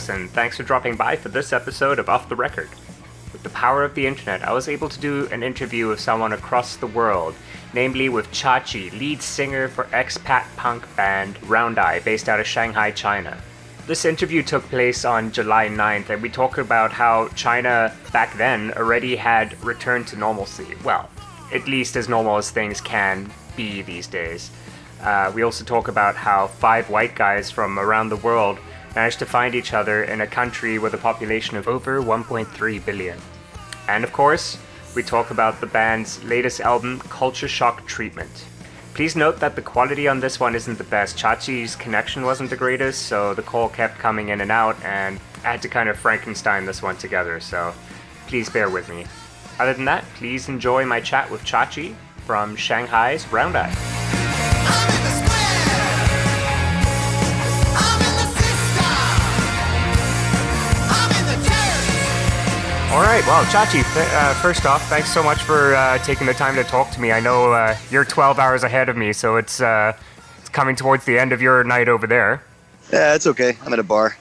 folks, and thanks for dropping by for this episode of Off the Record. With the power of the internet, I was able to do an interview with someone across the world, namely with Chachy, lead singer for expat punk band Round Eye, based out of Shanghai, China. This interview took place on July 9th, and we talk about how China back then already had returned to normalcy. Well, at least as normal as things can be these days. We also talk about how 5 white guys from around the world managed to find each other in a country with a population of over 1.3 billion. And of course, we talk about the band's latest album, Culture Shock Treatment. Please note that the quality on this one isn't the best. Chachy's connection wasn't the greatest, so the call kept coming in and out, and I had to kind of Frankenstein this one together, so please bear with me. Other than that, please enjoy my chat with Chachy from Shanghai's Round Eye. Alright, well, Chachy, first off, thanks so much for taking the time to talk to me. I know you're 12 hours ahead of me, so it's coming towards the end of your night over there. Yeah, it's okay. I'm at a bar.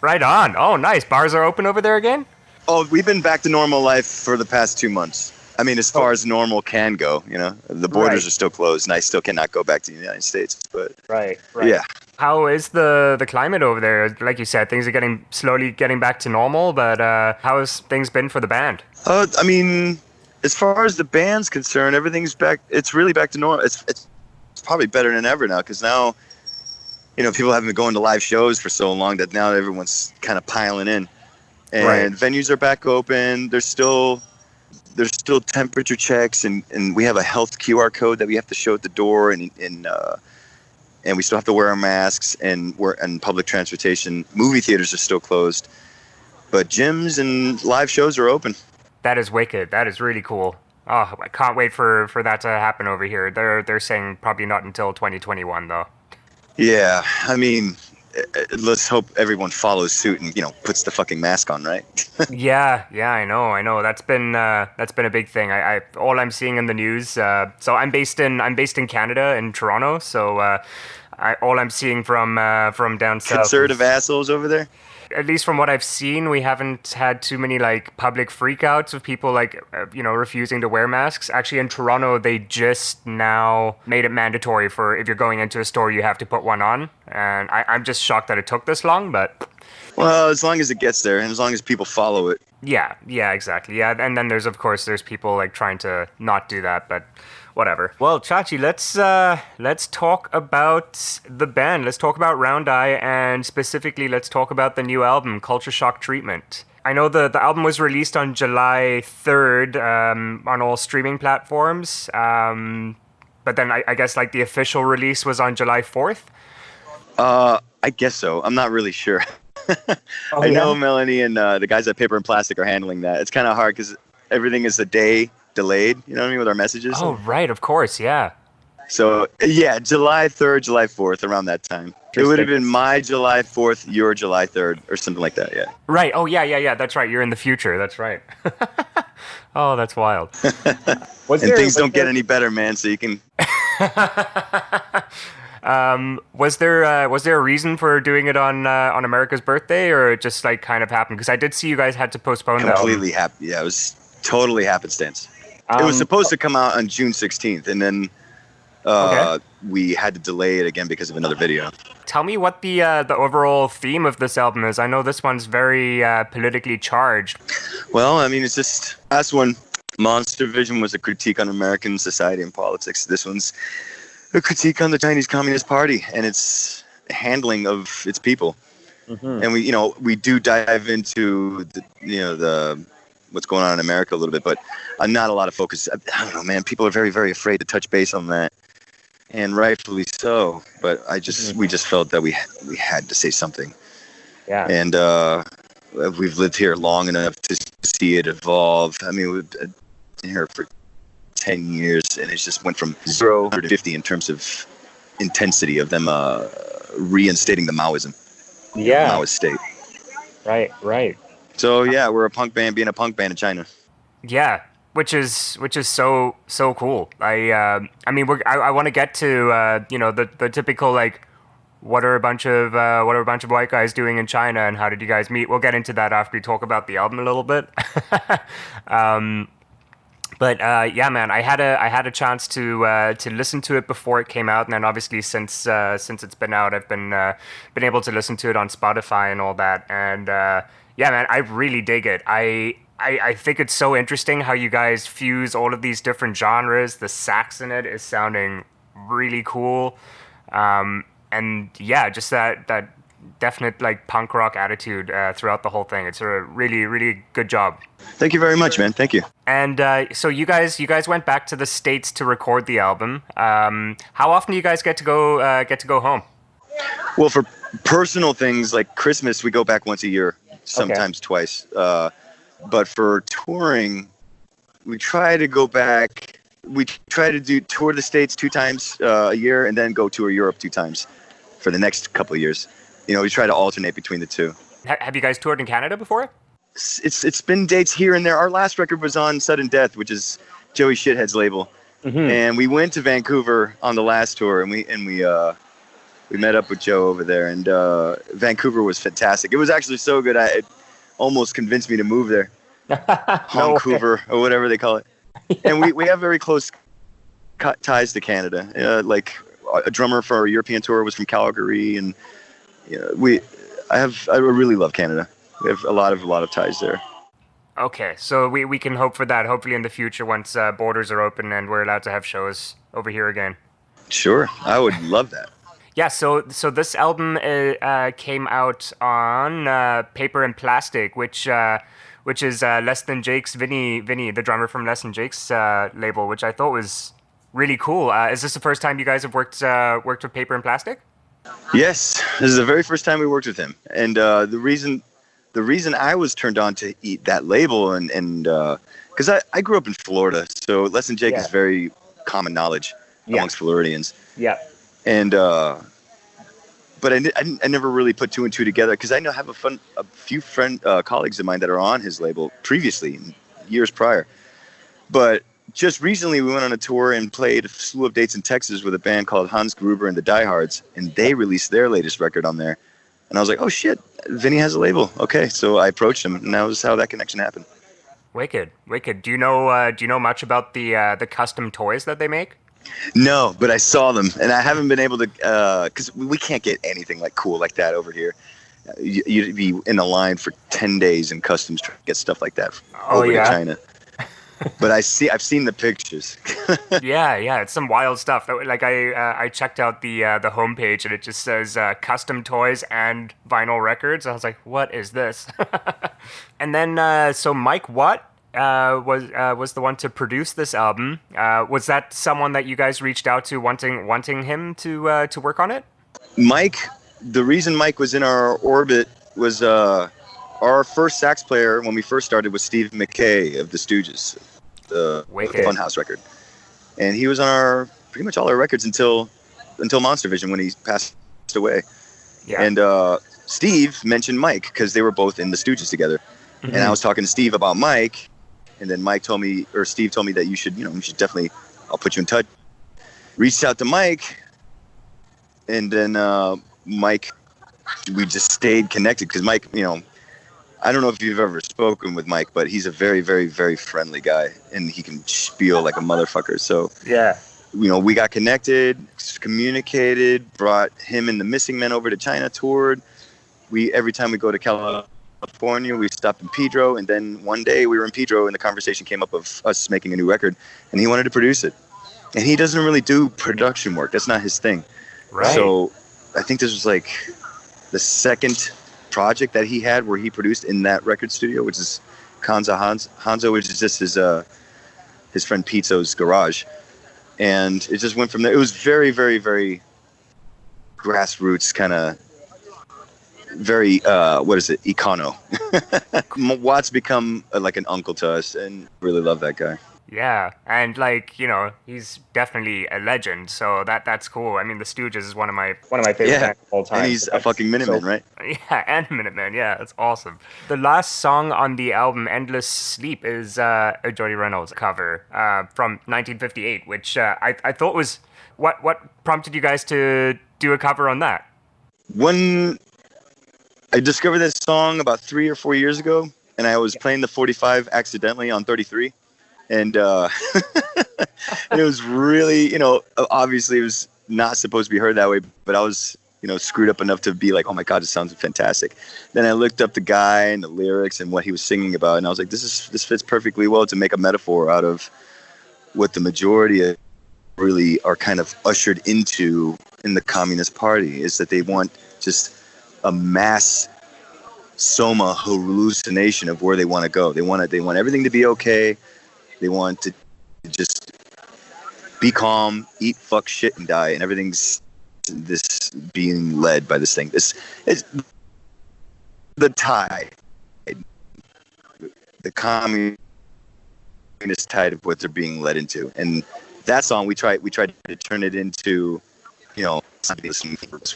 Right on. Oh, nice. Bars are open over there again? Oh, we've been back to normal life for the past 2 months. I mean, as far as normal can go, you know. The borders are still closed, and I still cannot go back to the United States, but... Right. Yeah. How is the climate over there? Like you said, things are slowly getting back to normal, but how has things been for the band? I mean, as far as the band's concerned, everything's back. It's really back to normal. It's probably better than ever now, because now, you know, people haven't been going to live shows for so long that now everyone's kind of piling in, and venues are back open. There's still temperature checks, and we have a health QR code that we have to show at the door, and we still have to wear our masks, and public transportation. Movie theaters are still closed, but gyms and live shows are open. That is wicked. That is really cool. Oh, I can't wait for that to happen over here. They're saying probably not until 2021 though. Yeah, I mean, let's hope everyone follows suit and, you know, puts the fucking mask on, right? Yeah, I know. That's been a big thing. I all I'm seeing in the news. So I'm based in Canada, in Toronto. So all I'm seeing from down south. Conservative assholes over there. At least from what I've seen, we haven't had too many like public freakouts of people like refusing to wear masks. Actually, in Toronto, they just now made it mandatory for if you're going into a store, you have to put one on. And I'm just shocked that it took this long, but... Well, as long as it gets there and as long as people follow it. Yeah, exactly. Yeah, and then there's people like trying to not do that, but whatever. Well, Chachy, let's talk about the band. Let's talk about Round Eye, and specifically let's talk about the new album, Culture Shock Treatment. I know the album was released on July 3rd on all streaming platforms, but then I guess like the official release was on July 4th? I guess so. I'm not really sure. I know Melanie and the guys at Paper and Plastic are handling that. It's kind of hard because everything is a day delayed, you know what I mean, with our messages. Oh, right, of course, yeah. So, yeah, July 3rd, July 4th, around that time. It would have been my July 4th, your July 3rd, or something like that, yeah. Right, oh, yeah, that's right, you're in the future, that's right. Oh, that's wild. Things don't get any better, man, so you can... Was there a reason for doing it on America's birthday, or it just like kind of happened? Because I did see you guys had to postpone that. Completely happy. Yeah, it was totally happenstance. It was supposed to come out on June 16th, and then we had to delay it again because of another video. Tell me what the overall theme of this album is. I know this one's very politically charged. Well, I mean, it's just last one. Monster Vision was a critique on American society and politics. This one's a critique on the Chinese Communist Party and its handling of its people. Mm-hmm. And we do dive into the what's going on in America a little bit, but not a lot of focus. I don't know, man. People are very, very afraid to touch base on that, and rightfully so. But we just felt that we had to say something. Yeah. And we've lived here long enough to see it evolve. I mean, we've been here for 10 years, and it just went from 0 to 50 in terms of intensity of them reinstating the Maoism. Yeah. Maoist state. Right. So yeah, we're a punk band being a punk band in China. Yeah, which is so cool. I mean, I want to get to the typical like what are a bunch of white guys doing in China, and how did you guys meet? We'll get into that after we talk about the album a little bit. Yeah, man, I had a chance to listen to it before it came out, and then obviously since it's been out, I've been able to listen to it on Spotify and all that. And yeah, man, I really dig it. I think it's so interesting how you guys fuse all of these different genres. The sax in it is sounding really cool, and yeah, just that definite like punk rock attitude throughout the whole thing. It's a really really good job. Thank you very much, man. Thank you. And so you guys went back to the States to record the album. How often do you guys get to go home? Well, for personal things like Christmas, we go back once a year, sometimes twice. But for touring, we try to go back. We try to tour the States 2 times a year, and then go tour Europe 2 times for the next couple of years. You know, we try to alternate between the two. Have you guys toured in Canada before? It's been dates here and there. Our last record was on Sudden Death, which is Joey Shithead's label, and we went to Vancouver on the last tour, and we met up with Joe over there, and Vancouver was fantastic. It was actually so good, it almost convinced me to move there. Vancouver or whatever they call it. Yeah. And we have very close ties to Canada. Like a drummer for our European tour was from Calgary, and I really love Canada. We have a lot of ties there. Okay, so we can hope for that. Hopefully in the future, once borders are open and we're allowed to have shows over here again. Sure, I would love that. Yeah, so this album came out on Paper and Plastic, which is Less Than Jake's Vinny, the drummer from Less Than Jake's label, which I thought was really cool. Is this the first time you guys have worked with Paper and Plastic? Yes, this is the very first time we worked with him, and the reason I was turned on to that label and because I grew up in Florida, so Less Than Jake is very common knowledge amongst Floridians. Yeah. And but I never really put 2 and 2 together, because I have a few colleagues of mine that are on his label previously, years prior. But just recently we went on a tour and played a slew of dates in Texas with a band called Hans Gruber and the Diehards, and they released their latest record on there. And I was like, oh shit, Vinny has a label. Okay, so I approached him, and that was how that connection happened. Wicked. Do you know much about the custom toys that they make? No, but I saw them, and I haven't been able to, because we can't get anything like cool like that over here. You'd be in a line for 10 days in customs trying to get stuff like that over to China. But I've seen the pictures. yeah, it's some wild stuff. Like I checked out the homepage, and it just says custom toys and vinyl records. I was like, what is this? And then so Mike Watt was the one to produce this album. Was that someone that you guys reached out to wanting him to work on it? Mike, the reason Mike was in our orbit was our first sax player when we first started was Steve McKay of the Stooges, the Funhouse record, and he was on pretty much all our records until Monster Vision, when he passed away. Yeah. And Steve mentioned Mike because they were both in the Stooges together, and I was talking to Steve about Mike, and then Steve told me that you should definitely, I'll put you in touch. Reached out to Mike, and then Mike, we just stayed connected because Mike, I don't know if you've ever spoken with Mike, but he's a very, very, very friendly guy, and he can spiel like a motherfucker. So yeah, we got connected, communicated, brought him and the Missing Men over to China, toured. Every time we go to California, we stopped in Pedro, and then one day we were in Pedro, and the conversation came up of us making a new record, and he wanted to produce it. And he doesn't really do production work; that's not his thing. Right. So I think this was like the second project that he had where he produced in that record studio, which is Hanzo, which is just his friend Pizzo's garage, and it just went from there. It was very, very, very grassroots, kind of very econo. Watt's become like an uncle to us, and really love that guy. Yeah, and he's definitely a legend, so that's cool. I mean, the Stooges is one of my favorite bands of all time. And he's a fucking Minuteman, right? Yeah, and Minuteman, yeah, that's awesome. The last song on the album, Endless Sleep, is a Jody Reynolds cover from 1958, which I thought was... What prompted you guys to do a cover on that? When I discovered this song about 3 or 4 years ago, and I was playing the 45 accidentally on 33, and and it was really, obviously it was not supposed to be heard that way, but I was, screwed up enough to be like, oh my God, this sounds fantastic. Then I looked up the guy and the lyrics and what he was singing about, and I was like, this fits perfectly well to make a metaphor out of what the majority of really are kind of ushered into in the Communist Party, is that they want just a mass soma hallucination of where they want to go. They want everything to be okay. They want to just be calm, eat, fuck, shit, and die, and everything's this being led by this thing. This is the tide, the communist tide of what they're being led into. And that song, we tried to turn it into, when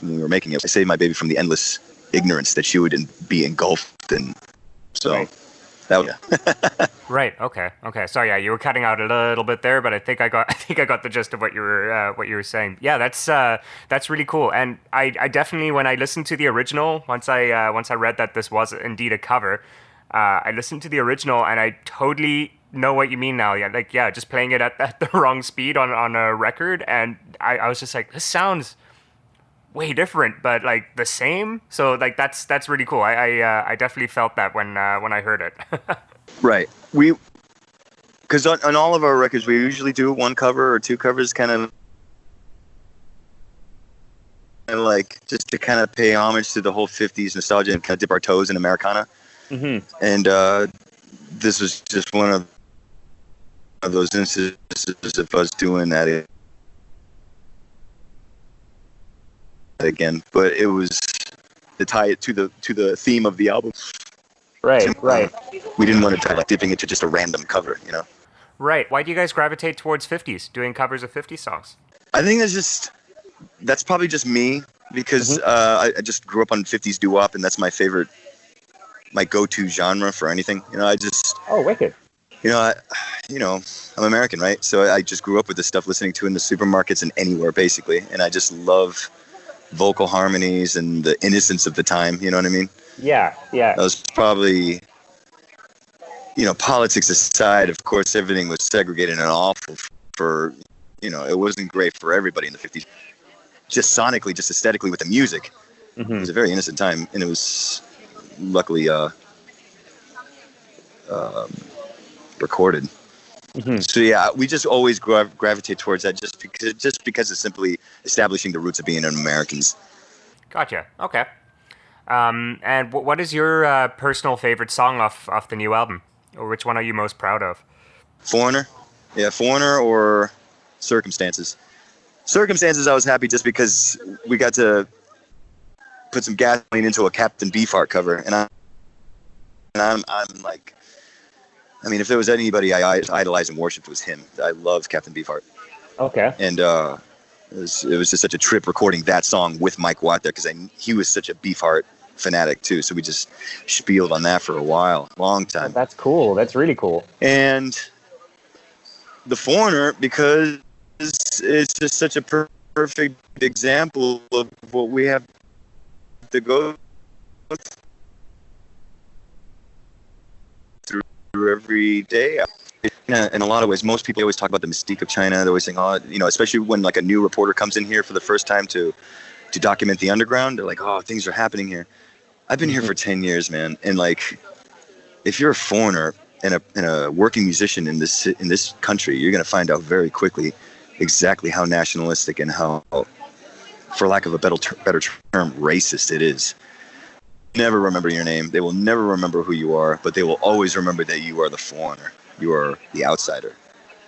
we were making it. I saved my baby from the endless ignorance that she would be engulfed in. So. Right. That was, Right. Okay. So yeah, you were cutting out a little bit there, but I think I got the gist of what you were saying. Yeah, that's really cool. And I definitely, when I listened to the original, once I read that this was indeed a cover, I listened to the original and I totally know what you mean now. Yeah, just playing it at the wrong speed on a record, and I was just like, this sounds way different, but like the same. So like that's really cool. I definitely felt that when I heard it. Right. Because on all of our records, we usually do one cover or two covers, kind of like just to kind of pay homage to the whole 50s nostalgia and kind of dip our toes in Americana. Mm-hmm. And this was just one of those instances of us doing that again, but it was to tie it to the theme of the album. Right. We didn't want to try dipping it to just a random cover, Right. Why do you guys gravitate towards 50s, doing covers of 50s songs? I think that's probably just me, because I just grew up on 50s doo-wop, and that's my favorite, my go-to genre for anything. Oh, wicked. I'm American, right? So I just grew up with this stuff, listening to it in the supermarkets and anywhere, basically, and I just love vocal harmonies and the innocence of the time, you know what I mean? Yeah. That was probably, politics aside, of course, everything was segregated and awful for, it wasn't great for everybody in the 50s. Just sonically, just aesthetically with the music. Mm-hmm. It was a very innocent time, and it was luckily recorded. Mm-hmm. So yeah, we just always gravitate towards that just because it's simply establishing the roots of being Americans. Gotcha. Okay. And what is your personal favorite song off the new album, or which one are you most proud of? Foreigner. Yeah, Foreigner or Circumstances. Circumstances, I was happy just because we got to put some gasoline into a Captain Beefheart cover, and I'm like, I mean, if there was anybody I idolized and worshipped, it was him. I love Captain Beefheart. Okay. And it was just such a trip recording that song with Mike Watt there, because he was such a Beefheart fanatic too. So we just spieled on that for a while, long time. That's cool. That's really cool. And The Foreigner, because it's just such a perfect example of what we have to go through every day. In a lot of ways, most people always talk about the mystique of China. They're always saying, especially when like a new reporter comes in here for the first time to document the underground, they're like, oh, things are happening here. I've been here for 10 years, man. And like, if you're a foreigner and a working musician in this country, you're going to find out very quickly exactly how nationalistic and how, for lack of a better term, racist it is. Never remember your name. They will never remember who you are, but they will always remember that you are the foreigner. You are the outsider.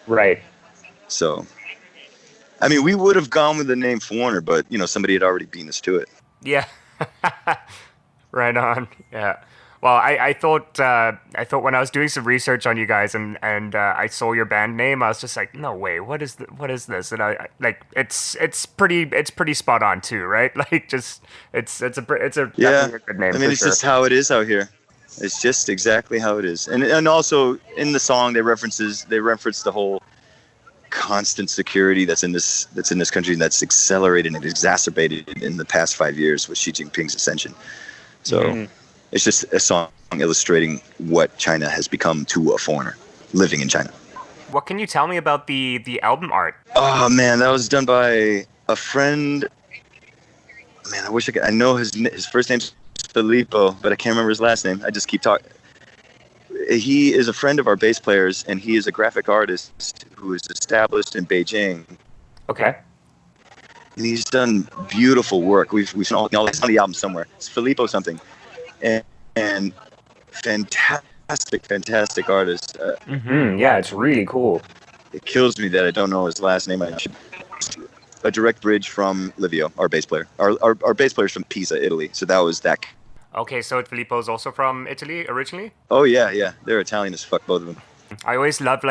Right. So, I mean, we would have gone with the name Foreigner, but, somebody had already beaten us to it. Yeah. Right on. Yeah. Well, I thought when I was doing some research on you guys and I saw your band name, I was just like, no way, what is this? And I like it's pretty spot on too, right? Like just it's a definitely a good name. I mean, it's just how it is out here. It's just exactly how it is. And also in the song they reference the whole constant security that's in this country that's accelerated and exacerbated in the past 5 years with Xi Jinping's ascension. So it's just a song illustrating what China has become to a foreigner living in China. What can you tell me about the album art? Oh man, that was done by a friend. Man, I wish I could. I know his first name's Filippo, but I can't remember his last name. I just keep talking. He is a friend of our bass players, and he is a graphic artist who is established in Beijing. Okay. And he's done beautiful work. We've seen all it's on the album somewhere. It's Filippo something, and fantastic artist. Yeah, it's really cool. It kills me that I don't know his last name. I should. A direct bridge from Livio, our bass player. Our bass player's from Pisa, Italy. So that was that. Okay, so Filippo's also from Italy originally? Oh yeah. They're Italian as fuck, both of them. I always love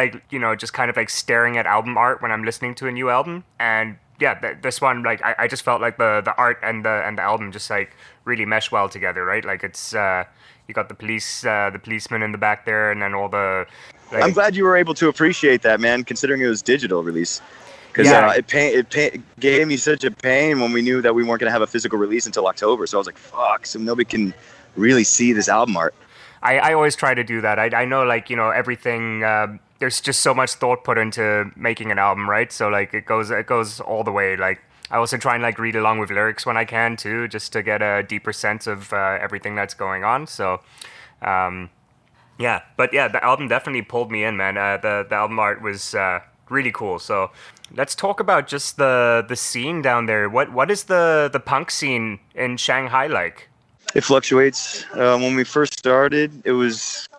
just kind of like staring at album art when I'm listening to a new album. And yeah, this one, like I just felt like the art and the album just like really mesh well together, right? Like it's you got the policeman in the back there, and then all the. Like, I'm glad you were able to appreciate that, man. Considering it was digital release. Because it gave me such a pain when we knew that we weren't going to have a physical release until October. So I was like, fuck, so nobody can really see this album art. I always try to do that. I know, like, everything, there's just so much thought put into making an album, right? So, like, it goes all the way. Like, I also try and, like, read along with lyrics when I can, too, just to get a deeper sense of everything that's going on. So, yeah. But, yeah, the album definitely pulled me in, man. The album art was really cool. So let's talk about just the scene down there. What is the punk scene in Shanghai like? It fluctuates. When we first started, it was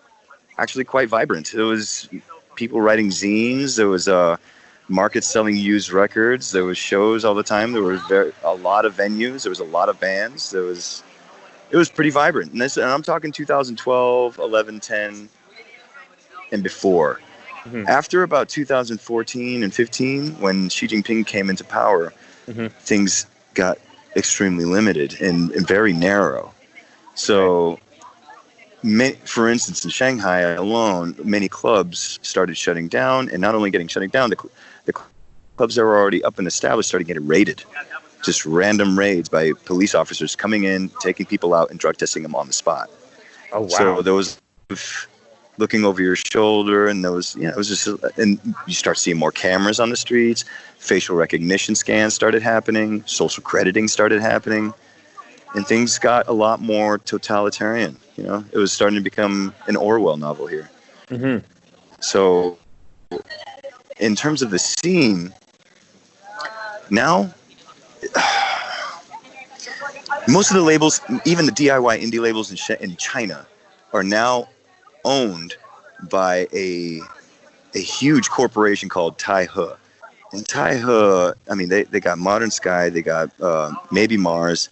actually quite vibrant. It was people writing zines. There was markets selling used records. There was shows all the time. There was a lot of venues. There was a lot of bands. It was pretty vibrant. And I'm talking 2012, 11, 10, and before. After about 2014 and 15, when Xi Jinping came into power, things got extremely limited and very narrow. So, for instance, in Shanghai alone, many clubs started shutting down, and not only shutting down, the clubs that were already up and established started getting raided. Just random raids by police officers coming in, taking people out, and drug testing them on the spot. Oh, wow. So there was looking over your shoulder, and it was just, and you start seeing more cameras on the streets, facial recognition scans started happening, social crediting started happening, and things got a lot more totalitarian. It was starting to become an Orwell novel here. So in terms of the scene now, most of the labels, even the DIY indie labels in China, are now owned by a huge corporation called Taihe. And Taihe, I mean, they got Modern Sky, they got Maybe Mars,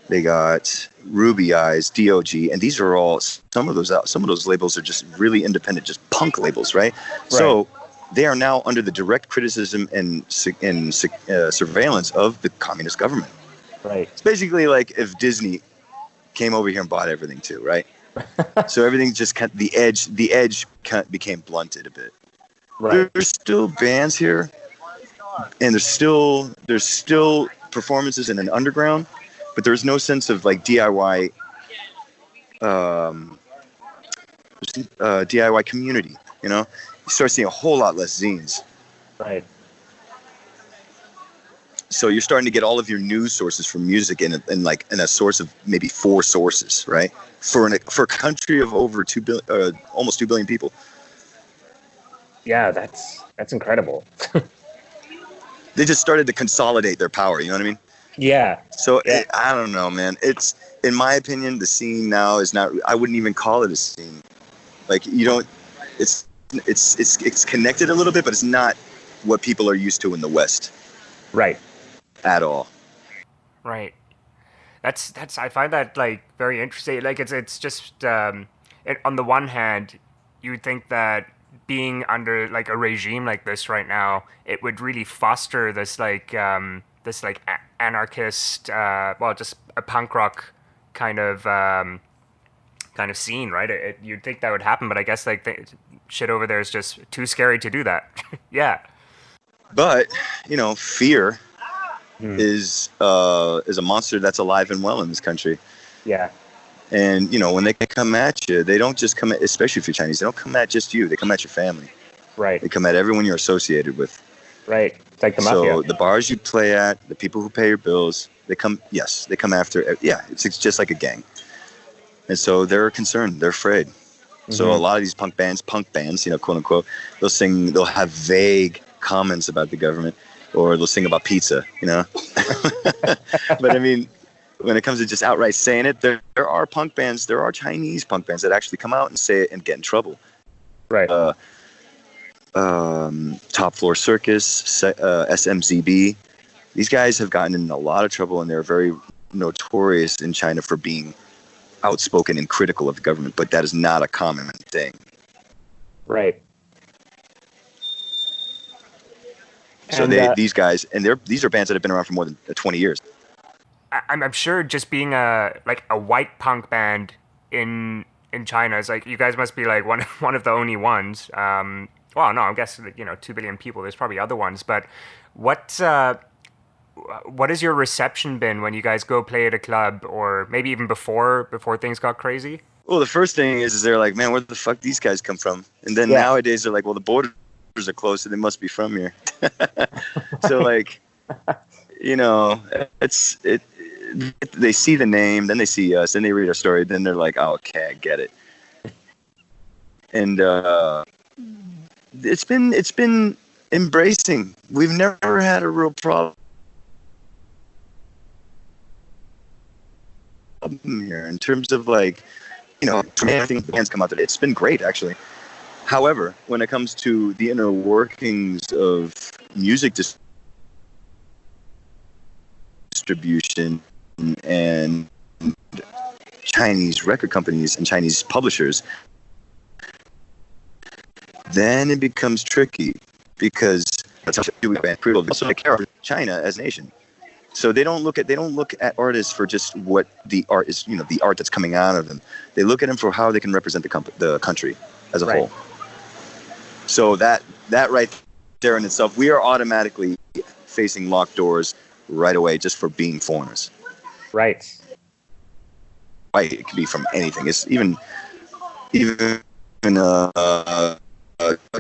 they got Ruby Eyes, DOG, and these are all some of those labels are just really independent, just punk labels, right? So they are now under the direct criticism and surveillance of the communist government. Right. It's basically like if Disney came over here and bought everything too, right? So everything just the edge became blunted a bit. Right. There's still bands here, and there's still performances in an underground, but there's no sense of like DIY DIY community. You start seeing a whole lot less zines. Right. So you're starting to get all of your news sources from music in a source of maybe 4 sources, right? For a country of over 2 billion, almost 2 billion people. Yeah, that's incredible. They just started to consolidate their power. You know what I mean? Yeah. So I don't know, man. It's, in my opinion, the scene now is not. I wouldn't even call it a scene. Like you don't. It's connected a little bit, but it's not what people are used to in the West. Right. At all. Right. That's I find that like very interesting. Like it's just on the one hand, you would think that being under like a regime like this right now, it would really foster this anarchist, just a punk rock kind of scene, right? You'd think that would happen, but I guess like shit over there is just too scary to do that. Yeah. But fear Hmm. is a monster that's alive and well in this country. Yeah. And when they come at you, they don't just come at, especially if you're Chinese, they don't come at just you. They come at your family. Right. They come at everyone you're associated with. Right. It's like the So mafia. the bars you play at, the people who pay your bills, they come after. Yeah, it's just like a gang. And so they're concerned. They're afraid. So a lot of these punk bands, quote unquote, they'll have vague comments about the government, or they'll sing about pizza, But I mean, when it comes to just outright saying it, there are punk bands, there are Chinese punk bands that actually come out and say it and get in trouble. Right. Top Floor Circus, SMZB. These guys have gotten in a lot of trouble, and they're very notorious in China for being outspoken and critical of the government, but that is not a common thing. Right. So these guys, and these are bands that have been around for more than 20 years. I'm sure just being a white punk band in China is like, you guys must be like one of the only ones. Well, no, I guess 2 billion people. There's probably other ones, but what has your reception been when you guys go play at a club, or maybe even before things got crazy? Well, the first thing is they're like, man, where the fuck these guys come from? And then nowadays they're like, well, the borders are closed, so they must be from here. So like, they see the name, then they see us, then they read our story, then they're like, oh, okay, I get it. And it's been embracing. We've never had a real problem here in terms of like, everything bands come out today. It's been great, actually. However, when it comes to the inner workings of music distribution and Chinese record companies and Chinese publishers, then it becomes tricky, because that's how we also take care of China as a nation. So they don't look at artists for just what the art is, the art that's coming out of them. They look at them for how they can represent the country as a whole. So that right there in itself, we are automatically facing locked doors right away just for being foreigners. Right. Right. It could be from anything. It's even a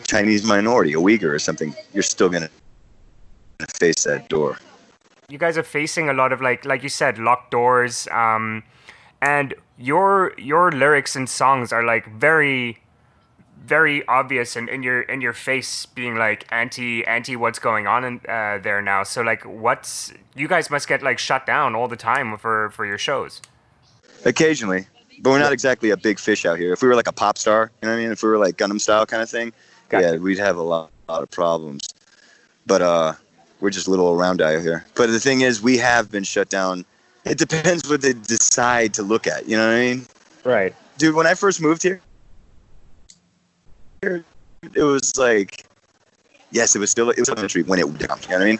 Chinese minority, a Uyghur or something. You're still gonna face that door. You guys are facing a lot of like you said, locked doors, and your lyrics and songs are like very, very obvious and in your face, being like anti what's going on in there now. So like, you guys must get like shut down all the time for your shows. Occasionally, but we're not exactly a big fish out here. If we were like a pop star, you know what I mean? If we were like Gundam Style kind of thing, yeah, we'd have a lot of problems. But we're just a little round eye here. But the thing is, we have been shut down. It depends what they decide to look at. You know what I mean? Right. Dude, when I first moved here, it was like, yes, it was a country when it would come. You know what I mean?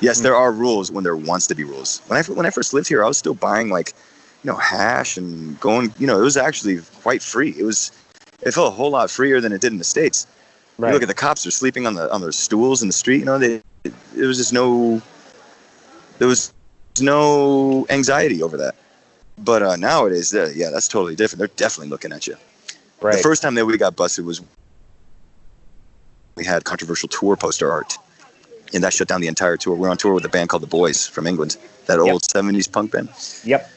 Yes, there are rules when there wants to be rules. When I first lived here, I was still buying like, hash and going. It was actually quite free. It felt a whole lot freer than it did in the States. Right. You look at the cops; they're sleeping on their stools in the street. There was no anxiety over that. But nowadays, that's totally different. They're definitely looking at you. Right. The first time that we got busted was we had controversial tour poster art, and that shut down the entire tour. We're on tour with a band called The Boys from England, that old 70s punk band. Yep.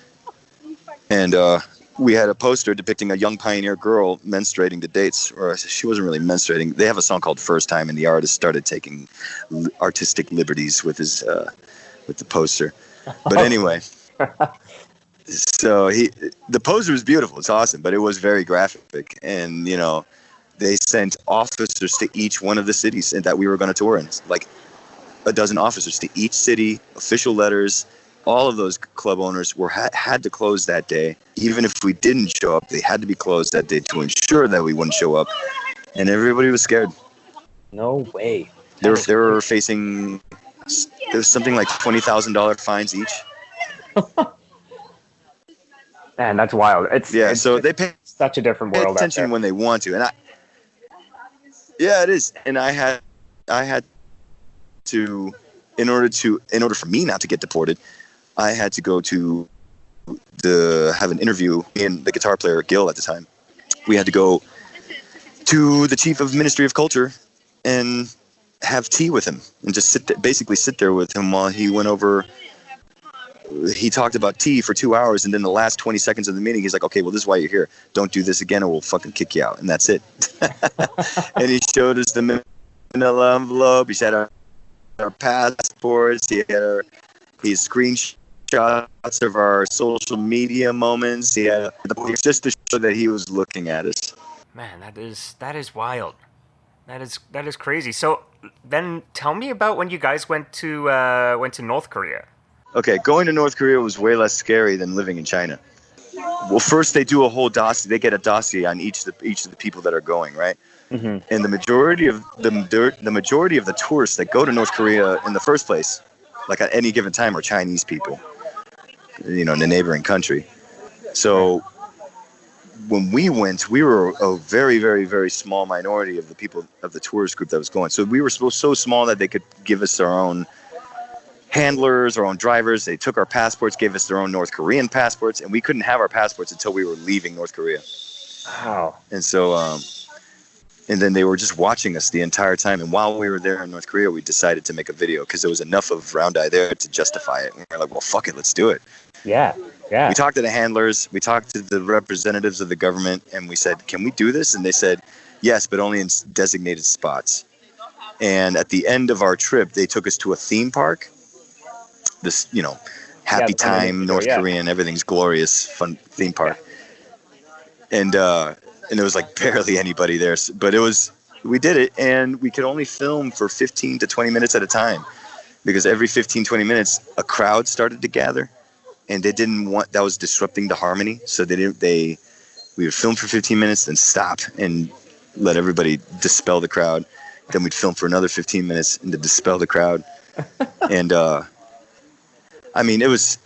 And we had a poster depicting a young pioneer girl menstruating to dates, or she wasn't really menstruating. They have a song called First Time, and the artist started taking artistic liberties with the poster. But anyway, so the poster was beautiful. It's awesome, but it was very graphic. And, they sent officers to each one of the cities that we were going to tour in, like a dozen officers to each city, official letters. All of those club owners had to close that day. Even if we didn't show up, they had to be closed that day to ensure that we wouldn't show up. And everybody was scared. No way. They were facing, there was something like $20,000 fines each. Man, that's wild. So they pay such a different world. Attention when they want to, and it is. And I had for me not to get deported, I had to go to have an interview. Me and the guitar player Gil at the time, we had to go to the chief of Ministry of Culture and have tea with him and just sit there with him while he went over. He talked about tea for 2 hours, and then the last 20 seconds of the meeting, he's like, "Okay, well, this is why you're here. Don't do this again, or we'll fucking kick you out." And that's it. And he showed us the manila envelope. He had our passports. He had his screenshots of our social media moments. He had just to show that he was looking at us. Man, that is wild. That is crazy. So then, tell me about when you guys went to North Korea. Okay, going to North Korea was way less scary than living in China. Well, first they do a whole dossier. They get a dossier on each of the people that are going, right? Mm-hmm. And the majority of the tourists that go to North Korea in the first place, like at any given time, are Chinese people, in the neighboring country. So when we went, we were a very, very, very small minority of the people of the tourist group that was going. So we were so small that they could give us their own handlers, our own drivers. They took our passports, gave us their own North Korean passports, and we couldn't have our passports until we were leaving North Korea. Wow. And so, and then they were just watching us the entire time. And while we were there in North Korea, we decided to make a video because there was enough of Round Eye there to justify it. And we were like, well, fuck it, let's do it. Yeah. We talked to the handlers, we talked to the representatives of the government, and we said, can we do this? And they said, yes, but only in designated spots. And at the end of our trip, they took us to a theme park. This, happy time, North Korean, everything's glorious, fun theme park. And there was like barely anybody there, but we did it, and we could only film for 15 to 20 minutes at a time, because every 15, 20 minutes, a crowd started to gather, and they didn't want, that was disrupting the harmony. So we would film for 15 minutes, then stop and let everybody dispel the crowd. Then we'd film for another 15 minutes and to dispel the crowd. And, North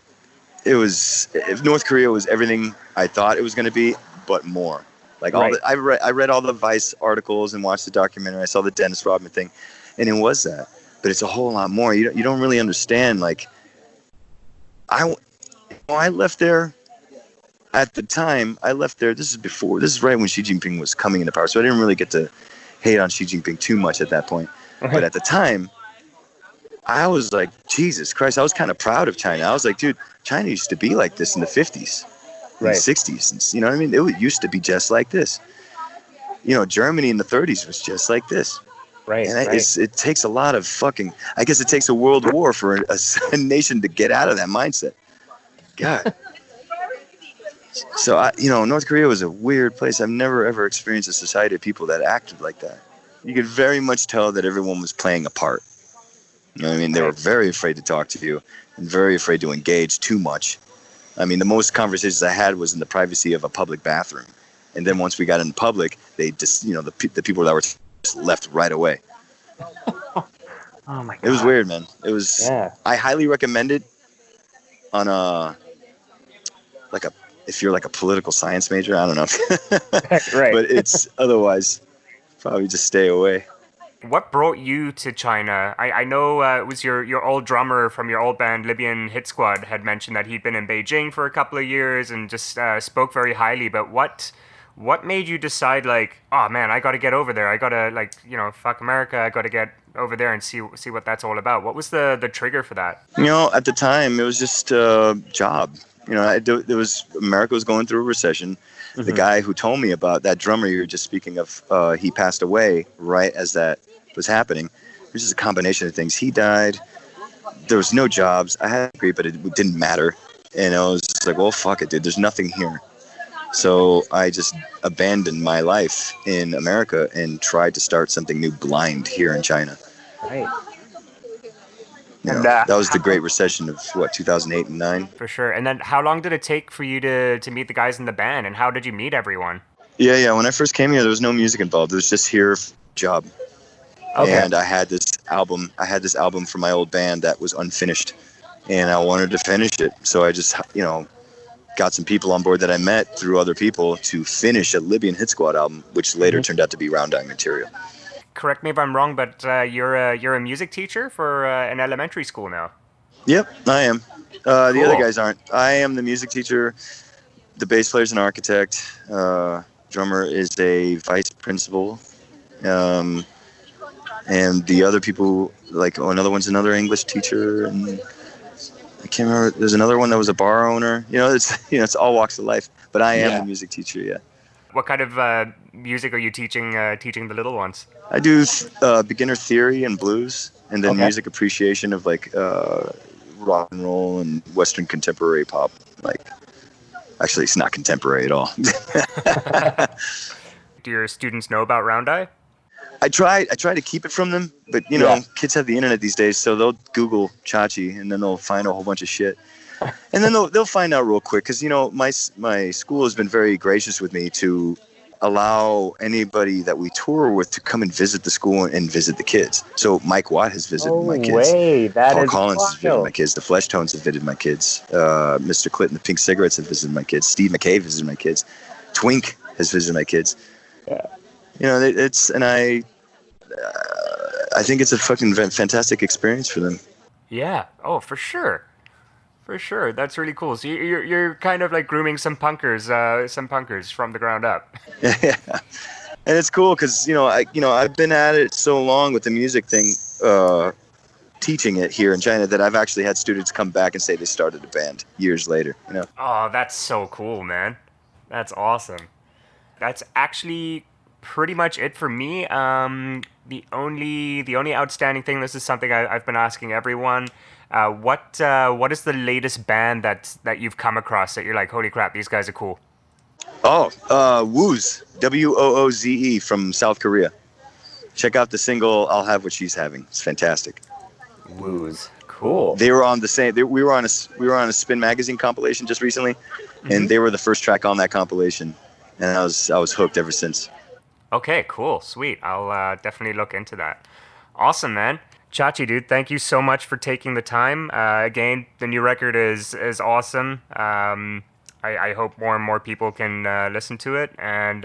Korea was everything I thought it was going to be, but more. Like I read all the Vice articles and watched the documentary. I saw the Dennis Rodman thing, and it was that. But it's a whole lot more. You don't really understand. Like, I left there. At the time, I left there. This is right when Xi Jinping was coming into power. So I didn't really get to hate on Xi Jinping too much at that point. But at the time, I was like, Jesus Christ, I was kind of proud of China. I was like, dude, China used to be like this in the 50s, in the 60s. And, you know what I mean? It used to be just like this. Germany in the 30s was just like this. Right. And it takes a lot of I guess it takes a world war for a nation to get out of that mindset. God. So, North Korea was a weird place. I've never, ever experienced a society of people that acted like that. You could very much tell that everyone was playing a part. They were very afraid to talk to you and very afraid to engage too much. The most conversations I had was in the privacy of a public bathroom. And then once we got in public, they just, the people that were just left right away. Oh my God. It was weird, man. It was, I highly recommend it on if you're like a political science major, I don't know. Right. But it's otherwise, probably just stay away. What brought you to China? I know it was your old drummer from your old band, Libyan Hit Squad, had mentioned that he'd been in Beijing for a couple of years and just spoke very highly. But what made you decide, like, oh man, I got to get over there. I got to, fuck America. I got to get over there and see what that's all about. What was the trigger for that? At the time, it was just a job. America was going through a recession. Mm-hmm. The guy who told me about that drummer you were just speaking of, he passed away right as that was happening. It was just a combination of things. He died. There was no jobs. I had a degree, but it didn't matter. And I was just like, well, fuck it, dude. There's nothing here. So I just abandoned my life in America and tried to start something new blind here in China. Right. That was the Great Recession of 2008 and 2009. For sure. And then how long did it take for you to meet the guys in the band, and how did you meet everyone? Yeah. When I first came here, there was no music involved. It was just here job. Okay. And I had this album from my old band that was unfinished, and I wanted to finish it. So I just, got some people on board that I met through other people to finish a Libyan Hit Squad album, which later turned out to be Round Eye material. correct me if I'm wrong, but you're a music teacher for an elementary school now. Yep, I am. The other Cool. guys aren't. I am the music teacher. The bass player's an architect. Drummer is a vice principal. Um, and the other people, like, another one's another English teacher. And I can't remember. There's another one that was a bar owner. It's all walks of life. But I am the music teacher, yeah. What kind of music are you teaching the little ones? I do beginner theory and blues, and then music appreciation of like rock and roll and Western contemporary pop. Like, actually, it's not contemporary at all. Do your students know about Round Eye? I try to keep it from them, but kids have the internet these days, so they'll Google Chachy and then they'll find a whole bunch of shit. And then they'll find out real quick, because my school has been very gracious with me to allow anybody that we tour with to come and visit the school and visit the kids. So Mike Watt has visited my kids. Paul Collins has visited my kids. The Flesh Tones have visited my kids. Mr. Clit and the Pink Cigarettes have visited my kids. Steve McKay visited my kids. Twink has visited my kids. Yeah. I think it's a fucking fantastic experience for them. Yeah. Oh, for sure. For sure. That's really cool. So you're kind of like grooming some punkers from the ground up. Yeah. And it's cool because I've been at it so long with the music thing, teaching it here in China, that I've actually had students come back and say they started a band years later. Oh, that's so cool, man. That's awesome. That's actually pretty much it for me. The only outstanding thing, this is something I've been asking everyone. What is the latest band that you've come across that you're like, holy crap, these guys are cool? Oh, Wooz, Wooze from South Korea. Check out the single "I'll Have What She's Having." It's fantastic. Wooz, cool. They were on the same. We were on a Spin magazine compilation just recently, and they were the first track on that compilation, and I was hooked ever since. Okay, cool, sweet. I'll definitely look into that. Awesome, man. Chachy, dude, thank you so much for taking the time. Again, the new record is awesome. I hope more and more people can listen to it, and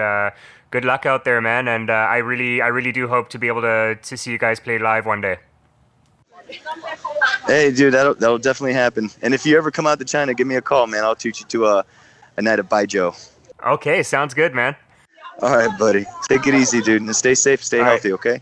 good luck out there, man. And I really do hope to be able to see you guys play live one day. Hey, dude, that'll definitely happen. And if you ever come out to China, give me a call, man. I'll treat you to a night at Baijiu. Okay, sounds good, man. All right, buddy. Take it easy, dude, and stay safe, stay healthy, okay?